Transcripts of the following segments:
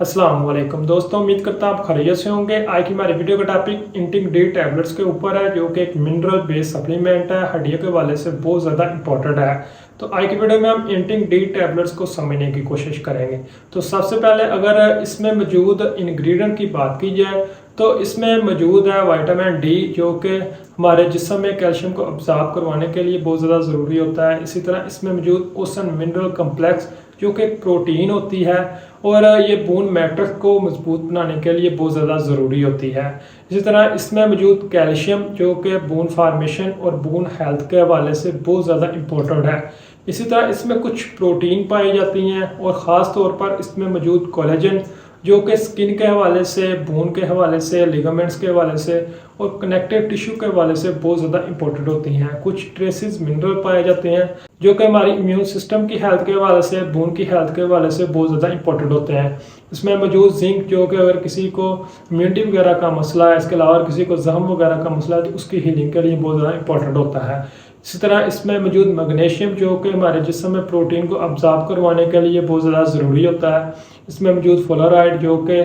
अस्सलाम वालेकुम दोस्तों, उम्मीद करता हूँ आप खैरियत से होंगे। आज की हमारी वीडियो का टॉपिक इंटिंग डी टैबलेट्स के ऊपर है, जो कि एक मिनरल बेस्ड सप्लीमेंट है, हड्डियों के हवाले से बहुत ज़्यादा इंपॉर्टेंट है। तो आज की वीडियो में हम इंटिंग डी टैबलेट्स को समझने की कोशिश करेंगे। तो सबसे पहले अगर इसमें मौजूद इंग्रेडिएंट की बात की जाए तो इसमें मौजूद है विटामिन डी, जो कि हमारे जिस्म में कैल्शियम को अब्जॉर्ब करवाने के लिए बहुत ज़्यादा ज़रूरी होता है। इसी तरह इसमें मौजूद ओसन मिनरल कम्प्लेक्स, जो कि एक प्रोटीन होती है और ये बोन मैट्रिक्स को मजबूत बनाने के लिए बहुत ज़्यादा ज़रूरी होती है। इसी तरह इसमें मौजूद कैल्शियम, जो कि बोन फार्मेशन और बोन हेल्थ के हवाले से बहुत ज़्यादा इम्पोर्टेंट है। इसी तरह इसमें कुछ प्रोटीन पाई जाती हैं और ख़ास तौर पर इसमें मौजूद कोलेजन, जो कि स्किन के हवाले से, बोन के हवाले से, लिगामेंट्स के हवाले से और कनेक्टिव टिश्यू के हवाले से बहुत ज़्यादा इंपॉर्टेंट होती हैं। कुछ ट्रेसेस मिनरल पाए जाते हैं जो कि हमारी इम्यून सिस्टम की हेल्थ के हवाले से, बोन की हेल्थ के हवाले से बहुत ज़्यादा इंपॉर्टेंट होते हैं। इसमें मौजूद जिंक, जो कि अगर किसी को इम्यूनिटी वगैरह का मसला है, इसके अलावा किसी को जख्म वगैरह का मसला है, तो उसकी हीलिंग के लिए बहुत ज़्यादा इंपॉर्टेंट होता है। इसी तरह इसमें मौजूद मैग्नीशियम, जो कि हमारे जिस्म में प्रोटीन को अब्जॉर्ब करवाने के लिए बहुत ज़्यादा ज़रूरी होता है। इसमें मौजूद फ्लोराइड, जो कि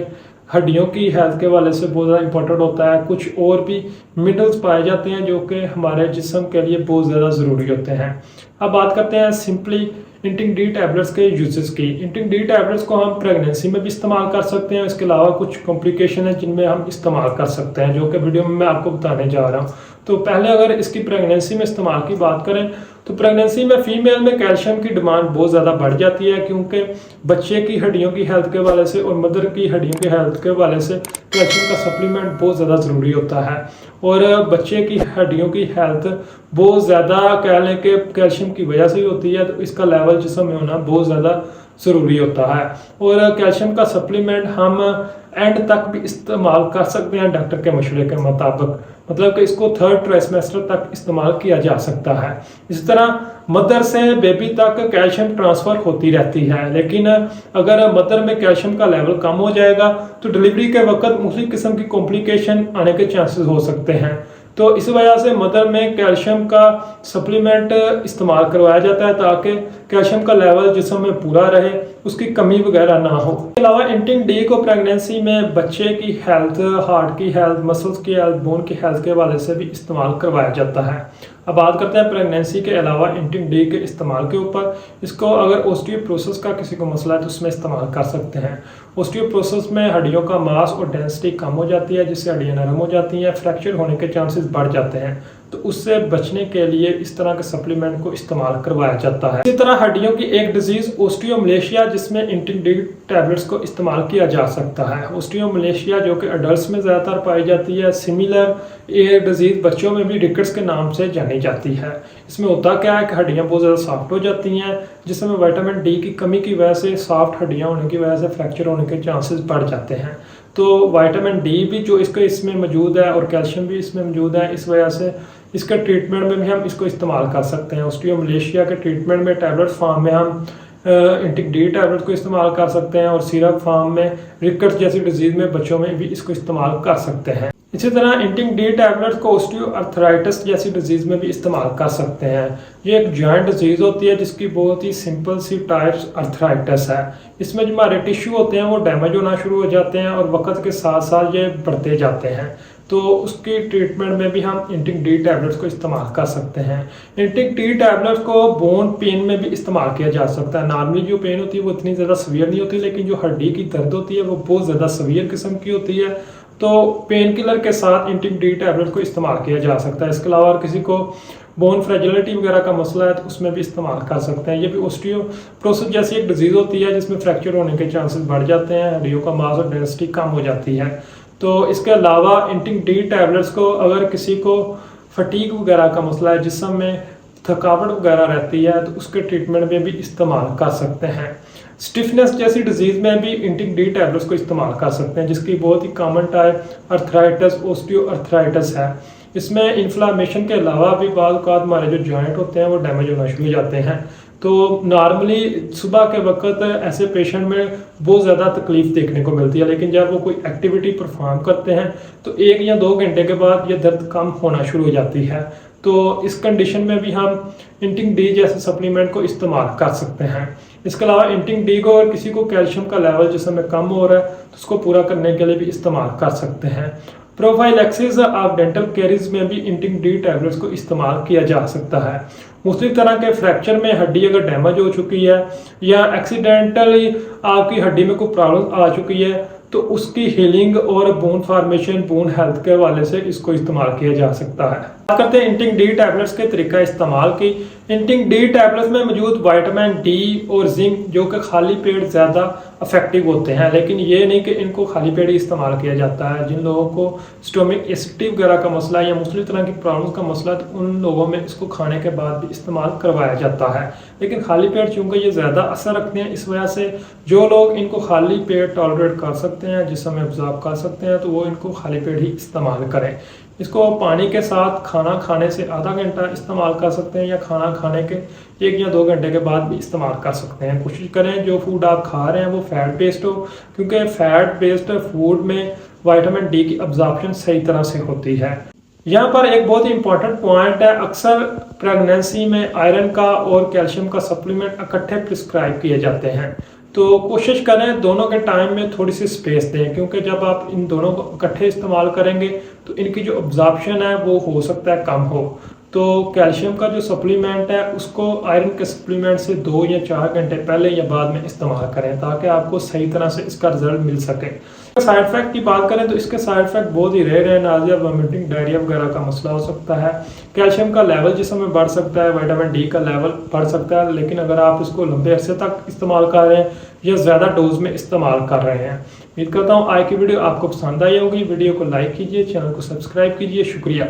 हड्डियों की हेल्थ के हवाले से बहुत ज़्यादा इंपॉर्टेंट होता है। कुछ और भी मिनरल्स पाए जाते हैं जो कि हमारे जिस्म के लिए बहुत ज़्यादा ज़रूरी होते हैं। अब बात करते हैं सिंपली इंटिंग डी टैबलेट्स के यूजेस की। इंटिंग डी टैबलेट्स को हम प्रेगनेंसी में भी इस्तेमाल कर सकते हैं। इसके अलावा कुछ कॉम्प्लिकेशन है जिनमें हम इस्तेमाल कर सकते हैं, जो कि वीडियो में मैं आपको बताने जा रहा हूँ। तो पहले अगर इसकी प्रेगनेंसी में इस्तेमाल की बात करें तो प्रेगनेंसी में फीमेल में कैल्शियम की डिमांड बहुत ज़्यादा बढ़ जाती है, क्योंकि बच्चे की हड्डियों की हेल्थ के हवाले से और मदर की हड्डियों की हेल्थ के हवाले से कैल्शियम का सप्लीमेंट बहुत ज़्यादा ज़रूरी होता है। और बच्चे की हड्डियों की हेल्थ बहुत ज़्यादा कह लें कि कैल्शियम की वजह से ही होती है, तो इसका लेवल जिस्म में होना बहुत ज़्यादा ज़रूरी होता है। और कैल्शियम का सप्लीमेंट हम एंड तक भी इस्तेमाल कर सकते हैं डॉक्टर के मशवरे के मुताबिक, मतलब कि इसको थर्ड ट्राइमेस्टर तक इस्तेमाल किया जा सकता है। इस तरह मदर से बेबी तक कैल्शियम ट्रांसफ़र होती रहती है, लेकिन अगर मदर में कैल्शियम का लेवल कम हो जाएगा तो डिलीवरी के वक्त मुख्तलिफ किस्म की कॉम्प्लिकेशन आने के चांसेस हो सकते हैं। तो इस वजह से मदर में कैल्शियम का सप्लीमेंट इस्तेमाल करवाया जाता है ताकि कैल्शियम का लेवल जिस्म में पूरा रहे, उसकी कमी वगैरह ना हो। इसके अलावा इंटिंग डी को प्रेगनेंसी में बच्चे की हेल्थ, हार्ट की हेल्थ, मसल्स की हेल्थ, बोन की हेल्थ के हवाले से भी इस्तेमाल करवाया जाता है। अब बात करते हैं प्रेगनेंसी के अलावा इंटिंग डी के इस्तेमाल के ऊपर। इसको अगर ओस्टियोप्रोसिस का किसी को मसला है तो उसमें इस्तेमाल कर सकते हैं। ओस्टियोप्रोसिस में हड्डियों का मास और डेंसिटी कम हो जाती है, जिससे हड्डियां नरम हो जाती हैं, फ्रैक्चर होने के चांसेस बढ़ जाते हैं। तो उससे बचने के लिए इस तरह के सप्लीमेंट को इस्तेमाल करवाया जाता है। इसी तरह हड्डियों की एक डिजीज़ ओस्टियोमलेशिया, जिसमें इंटिंग डी टैबलेट्स को इस्तेमाल किया जा सकता है। ओस्टियोमलेशिया जो कि अडल्ट में ज़्यादातर पाई जाती है। सिमिलर ये डिजीज़ बच्चों में भी रिकेट्स के नाम से जानी जाती है। इसमें होता क्या है कि हड्डियाँ बहुत ज़्यादा सॉफ्ट हो जाती हैं, जिसमें विटामिन डी की कमी की वजह से, सॉफ्ट हड्डियाँ होने की वजह से फ्रैक्चर होने के चांसेस बढ़ जाते हैं। तो विटामिन डी भी जो इसमें मौजूद है और कैल्शियम भी इसमें मौजूद है, इस वजह से इसके ट्रीटमेंट में भी हम इसको इस्तेमाल कर सकते हैं। ओस्टियोमलेशिया के ट्रीटमेंट में टैबलेट फॉर्म में हम इंटिंग डी टैबलेट को इस्तेमाल कर सकते हैं और सिरप फॉर्म में रिकेट्स जैसी डिजीज़ में बच्चों में भी इसको इस्तेमाल कर सकते हैं। इसी तरह इंटिंग डी टैबलेट्स को ओस्टियोआर्थराइटिस जैसी डिजीज़ में भी इस्तेमाल कर सकते हैं। ये एक जॉइंट डिजीज़ होती है जिसकी बहुत ही सिंपल सी टाइप्स अर्थराइटिस है। इसमें जो हमारे टिश्यू होते हैं वो डैमेज होना शुरू हो जाते हैं और वक्त के साथ साथ ये बढ़ते जाते हैं। तो उसकी ट्रीटमेंट में भी हम इंटिंग डी टैबलेट्स को इस्तेमाल कर सकते हैं। इंटिंग डी टैबलेट्स को बोन पेन में भी इस्तेमाल किया जा सकता है। नॉर्मली जो पेन होती है वो इतनी ज़्यादा सवियर नहीं होती, लेकिन जो हड्डी की दर्द होती है वो बहुत ज़्यादा सवियर किस्म की होती है। तो पेन किलर के साथ इंटिंग डी टैबलेट को इस्तेमाल किया जा सकता है। इसके अलावा किसी को बोन फ्रेजिलिटी वगैरह का मसला है तो उसमें भी इस्तेमाल कर सकते हैं। ये भी ओस्टियोप्रोसिस जैसी एक डिजीज़ होती है जिसमें फ्रैक्चर होने के चांसेस बढ़ जाते हैं, हड्डियों का मास और डेंसिटी कम हो जाती है। तो इसके अलावा इंटिंग डी टैबलेट्स को अगर किसी को फटीग वगैरह का मसला है, जिस्म में थकावट वगैरह रहती है, तो उसके ट्रीटमेंट में भी इस्तेमाल कर सकते हैं। स्टिफनेस जैसी डिजीज़ में भी इंटिंग डी टैबलेट्स को इस्तेमाल कर सकते हैं, जिसकी बहुत ही कॉमन टाइप अर्थराइटिस, ओस्टियोआर्थराइटिस है। इसमें इन्फ्लामेशन के अलावा भी बाद हमारे जो जॉइंट होते हैं वो डैमेज होना शुरू हो जाते हैं। तो नॉर्मली सुबह के वक्त ऐसे पेशेंट में बहुत ज़्यादा तकलीफ़ देखने को मिलती है, लेकिन जब वो कोई एक्टिविटी परफॉर्म करते हैं तो 1 या 2 घंटे के बाद ये दर्द कम होना शुरू हो जाती है। तो इस कंडीशन में भी हम इंटिंग डी जैसे सप्लीमेंट को इस्तेमाल कर सकते हैं। इसके अलावा इंटिंग डी को और किसी को कैल्शियम का लेवल जिसम में कम हो रहा है तो उसको पूरा करने के लिए भी इस्तेमाल कर सकते हैं। प्रोफाइलैक्सिस ऑफ डेंटल कैरीज में भी इंटिंग डी टैबलेट्स को इस्तेमाल किया जा सकता है। मुख्तलिफ तरह के फ्रैक्चर में हड्डी अगर डैमेज हो चुकी है या एक्सीडेंटली आपकी हड्डी में कोई प्रॉब्लम आ चुकी है तो उसकी हीलिंग और बोन फॉर्मेशन, बोन हेल्थ के हवाले से इसको इस्तेमाल किया जा सकता है। बात करते हैं इंटिंग डी टैबलेट्स के तरीका इस्तेमाल की। इंटिंग डी टैबलेट्स में मौजूद विटामिन डी और जिंक जो कि खाली पेट ज़्यादा इफेक्टिव होते हैं, लेकिन ये नहीं कि इनको खाली पेट ही इस्तेमाल किया जाता है। जिन लोगों को स्टोमिक एसिडिटी वगैरह का मसला या मुख्तलिफ तरह की प्रॉब्लम का मसला, तो उन लोगों में इसको खाने के बाद भी इस्तेमाल करवाया जाता है। लेकिन खाली पेट चूँकि ये ज़्यादा असर रखते हैं, इस वजह से जो लोग इनको खाली पेट टॉलरेट कर सकते हैं, जिसमें ऑब्जॉर्ब कर सकते हैं, तो वो इनको खाली पेट ही इस्तेमाल करें। इसको पानी के साथ खाना खाने से आधा घंटा इस्तेमाल कर सकते हैं या खाना खाने के 1 या 2 घंटे के बाद भी इस्तेमाल कर सकते हैं। कोशिश करें जो फूड आप खा रहे हैं वो फैट बेस्ड हो, क्योंकि फैट बेस्ड फूड में विटामिन डी की अब्जॉर्प्शन सही तरह से होती है। यहाँ पर एक बहुत ही इंपॉर्टेंट पॉइंट है, अक्सर प्रेगनेंसी में आयरन का और कैल्शियम का सप्लीमेंट इकट्ठे प्रिस्क्राइब किए जाते हैं, तो कोशिश करें दोनों के टाइम में थोड़ी सी स्पेस दें, क्योंकि जब आप इन दोनों को इकट्ठे इस्तेमाल करेंगे तो इनकी जो अब्जॉर्प्शन है वो हो सकता है कम हो। तो कैल्शियम का जो सप्लीमेंट है उसको आयरन के सप्लीमेंट से 2 या 4 घंटे पहले या बाद में इस्तेमाल करें, ताकि आपको सही तरह से इसका रिजल्ट मिल सके। साइड इफेक्ट की बात करें तो इसके साइड इफेक्ट बहुत ही रेयर है। नाजिया, वोमिटिंग, डायरिया वगैरह का मसला हो सकता है। कैल्शियम का लेवल जिसम में बढ़ सकता है, विटामिन डी का लेवल बढ़ सकता है, लेकिन अगर आप इसको लंबे अरसे तक इस्तेमाल कर रहे हैं या ज़्यादा डोज में इस्तेमाल कर रहे हैं। उम्मीद करता हूँ आज की वीडियो आपको पसंद आई होगी। वीडियो को लाइक कीजिए, चैनल को सब्सक्राइब कीजिए। शुक्रिया।